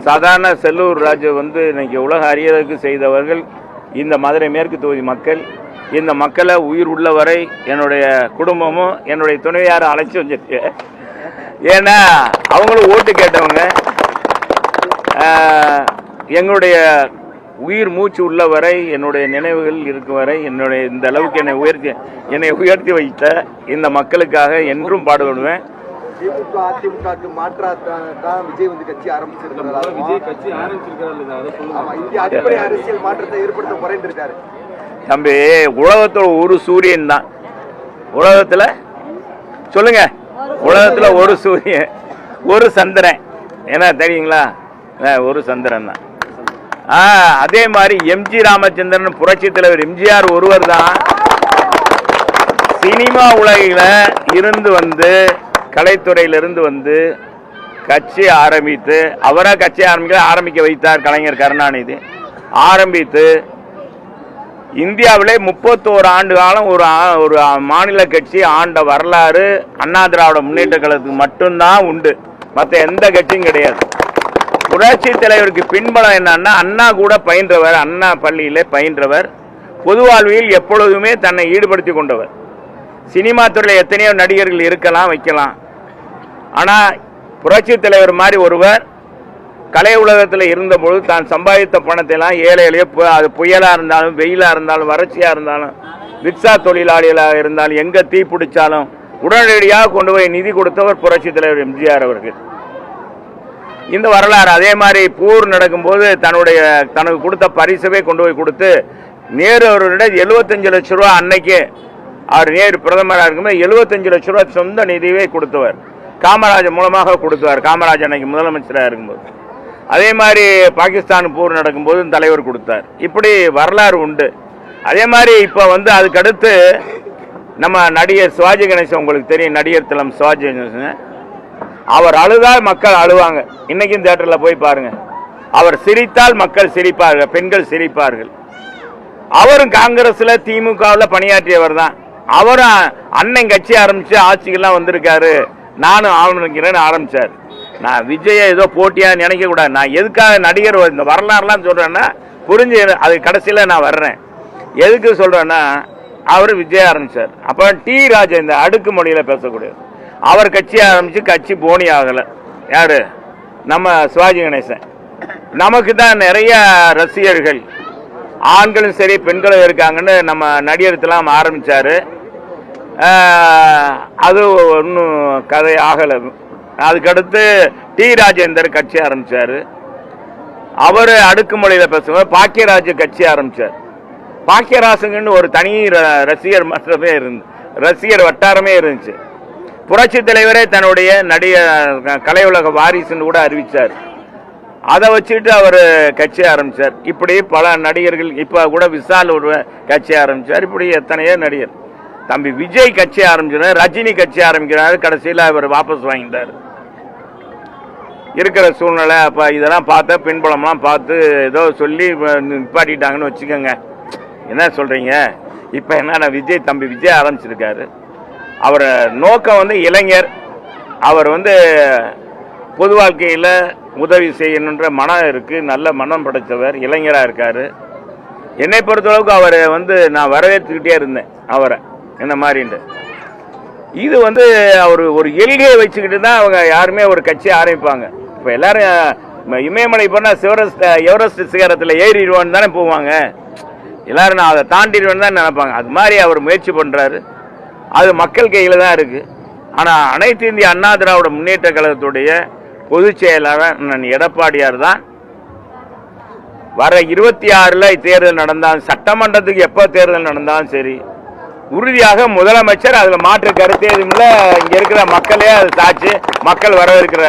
சாதாரண செல்லூர் ராஜு இன்னைக்கு உலக அறியறதுக்கு செய்தவர்கள் இந்த மதுரை மேற்கு தொகுதி மக்கள். இந்த மக்களை உயிர் உள்ளவரை என்னுடைய குடும்பமும் என்னுடைய துணைவியாரும் அழைச்சி வச்சிருக்கு. ஏன்னா அவங்களும் ஓட்டு கேட்டவங்க. எங்களுடைய உயிர் மூச்சு உள்ளவரை, என்னுடைய நினைவுகள் இருக்கும் வரை, என்னுடைய இந்த அளவுக்கு என்னை உயர்த்தி வைத்த இந்த மக்களுக்காக என்றும் பாடுபடுவேன். திமுக அதிமுகக்கு மாற்றாத்தான் விஜய் கட்சி ஆரம்பிச்சிருக்கிறார். அடிப்படை அரசியல் மாற்றத்தை ஏற்படுத்த குறைந்திருக்காரு. தம்பி, உலகத்தோட ஒரு சூரியன் தான். உலகத்துல சொல்லுங்க, உலகத்துல ஒரு சூரியன், ஒரு சந்திரன். என்ன தெரியுங்களா? ஒரு சந்திரன் தான். அதே மாதிரி எம்ஜி ராமச்சந்திரன் புரட்சி தலைவர் எம்ஜிஆர் ஒருவர் தான் சினிமா உலகில இருந்து கலைத்துறையிலிருந்து கட்சி ஆரம்பித்து, அவரா கட்சி ஆரம்பிக்க வைத்தார் கலைஞர் கருணாநிதி. ஆரம்பித்து இந்தியாவிலே 31 ஆண்டு காலம் ஒரு மாநில கட்சி ஆண்ட வரலாறு அண்ணா திராவிட முன்னேற்ற கழகத்துக்கு மட்டும்தான் உண்டு. மற்ற எந்த கட்சியும் கிடையாது. புரட்சி தலைவருக்கு பின்பலம் என்னன்னா, அண்ணா கூட பயின்றவர், அண்ணா பள்ளியிலே பயின்றவர், பொது வாழ்வில் எப்பொழுதுமே தன்னை ஈடுபடுத்தி கொண்டவர். சினிமா துறையில் எத்தனையோ நடிகர்கள் இருக்கலாம், வைக்கலாம். ஆனால் புரட்சி தலைவர் மாதிரி ஒருவர் கலை உலகத்தில் இருந்தபோது தான் சம்பாதித்த பணத்தை எல்லாம் ஏழை எளிய, அது புயலாக இருந்தாலும், வெயிலாக இருந்தாலும், வறட்சியாக இருந்தாலும், ரிக்ஷா தொழிலாளிகளாக இருந்தாலும், எங்கே தீ பிடிச்சாலும் உடனடியாக கொண்டு போய் நிதி கொடுத்தவர் புரட்சி தலைவர் எம்ஜிஆர் அவர்கள். இந்த வரலாறு. அதே மாதிரி போர் நடக்கும்போது தனக்கு கொடுத்த பரிசவே கொண்டு போய் கொடுத்து, நேரு அவர்களிடம் 75 லட்சம் ரூபா, அன்னைக்கு அவர் நேரு பிரதமராக இருக்கும்போது 75 லட்சம் ரூபா சொந்த நிதியை கொடுத்தவர். காமராஜர் மூலமாக கொடுத்தவர், காமராஜர் அன்னைக்கு முதலமைச்சராக இருக்கும்போது. அதே மாதிரி பாகிஸ்தான் போர் நடக்கும்போது தலைவர் கொடுத்தார். இப்படி வரலாறு உண்டு. அதே மாதிரி இப்போ அதுக்கடுத்து நம்ம நடிகர் சிவாஜி கணேசன், உங்களுக்கு தெரியும், நடிகர் திலம் சிவாஜி கணேசன். அவர் அழுதால் மக்கள் அழுவாங்க. இன்னைக்கும் தியேட்டரில் போய் பாருங்க. அவர் சிரித்தால் மக்கள் சிரிப்பார்கள், பெண்கள் சிரிப்பார்கள். அவரும் காங்கிரஸ்ல திமுகவில் பணியாற்றியவர் தான். அவரும் அண்ணன் கட்சி ஆரம்பிச்சு ஆட்சிக்கெல்லாம் வந்திருக்காரு. நானும் ஆரம்பிக்கிறேன்னு ஆரம்பிச்சார். நான் விஜய ஏதோ போட்டியா நினைக்க கூடாது. நான் எதுக்காக நடிகர் இந்த வரலாறுலாம் சொல்றேன்னா புரிஞ்சு, அது கடைசியில் நான் வர்றேன். எதுக்கு சொல்றேன்னா, அவர் விஜய் ஆரம்பிச்சார். அப்போ டி ராஜா, இந்த அடுக்கு மொழியில பேசக்கூடியது, அவர் கட்சி ஆரம்பிச்சு கட்சி போனி ஆகலை. யாரு? நம்ம சிவாஜி கணேசன். நமக்கு தான் நிறைய ரசிகர்கள், ஆண்களும் சரி பெண்களும் இருக்காங்கன்னு நம்ம நடிகர்லாம் ஆரம்பிச்சாரு. அது ஒன்றும் கதை ஆகலை. அதுக்கடுத்து டி ராஜேந்தர் கட்சி ஆரம்பிச்சாரு. அவர் அடுக்குமொழியில பேசுவார். பாக்கியராஜ் கட்சி ஆரம்பிச்சார். பாக்கியராசுங்கன்னு ஒரு தனி ரசிகர் மன்றமே ரசிகர் வட்டாரமே இருந்துச்சு. புரட்சி தலைவரே தன்னுடைய கலை உலக வாரிசுன்னு கூட அறிவிச்சார். அதை வச்சுட்டு அவர் கட்சி ஆரம்பிச்சார். இப்படி பல நடிகர்கள், இப்ப கூட விஷால் ஒரு கட்சி ஆரம்பிச்சார். இப்படி எத்தனையோ நடிகர். தம்பி விஜய் கட்சி ஆரம்பிச்சார், ரஜினி கட்சி ஆரம்பிக்கிறாரு. கடைசியில் அவர் வாபஸ் வாங்கிட்டார். இருக்கிற சூழ்நிலை. அப்ப இதெல்லாம் பார்த்த பின்புலம்லாம் பார்த்து ஏதோ சொல்லி நிப்பாட்டிட்டாங்கன்னு வச்சுக்கோங்க. என்ன சொல்றீங்க? இப்ப என்ன, தம்பி விஜய் ஆரம்பிச்சிருக்காரு. அவர் நோக்கம் இளைஞர். அவர் பொது வாழ்க்கையில் உதவி செய்யணுன்ற மனம் இருக்கு. நல்ல மனம் படைத்தவர், இளைஞராக இருக்காரு. என்னை பொறுத்தளவுக்கு அவர் நான் வரவேற்றுக்கிட்டே இருந்தேன் அவரை, என்ன மாதிரின்ட்டு. இது அவர் ஒரு எல்கையை வச்சுக்கிட்டு தான் அவங்க யாருமே ஒரு கட்சி ஆரம்பிப்பாங்க. இப்போ எல்லாரும் இமயமலை போனால் எவரெஸ்ட் சிகரத்தில் ஏறிடுவான்னு தானே போவாங்க. எல்லாரும் நான் அதை தாண்டிடுவேன்னு தான் நினைப்பாங்க. அது மாதிரி அவர் முயற்சி பண்ணுறாரு. அது மக்கள் கையில் தான் இருக்கு. ஆனால் அனைத்து இந்திய அண்ணா திராவிட முன்னேற்ற கழகத்துடைய பொதுச் செயலாளர் எடப்பாடியார் தான் வர 26ல் தேர்தல் நடந்தாலும், சட்டமன்றத்துக்கு எப்போ தேர்தல் நடந்தாலும் சரி, உறுதியாக முதலமைச்சர். அதில் மாற்று கருத்து எதுவும் இல்லை. இங்கே இருக்கிற மக்களே அதை சாட்சி, மக்கள் வரவேற்கிற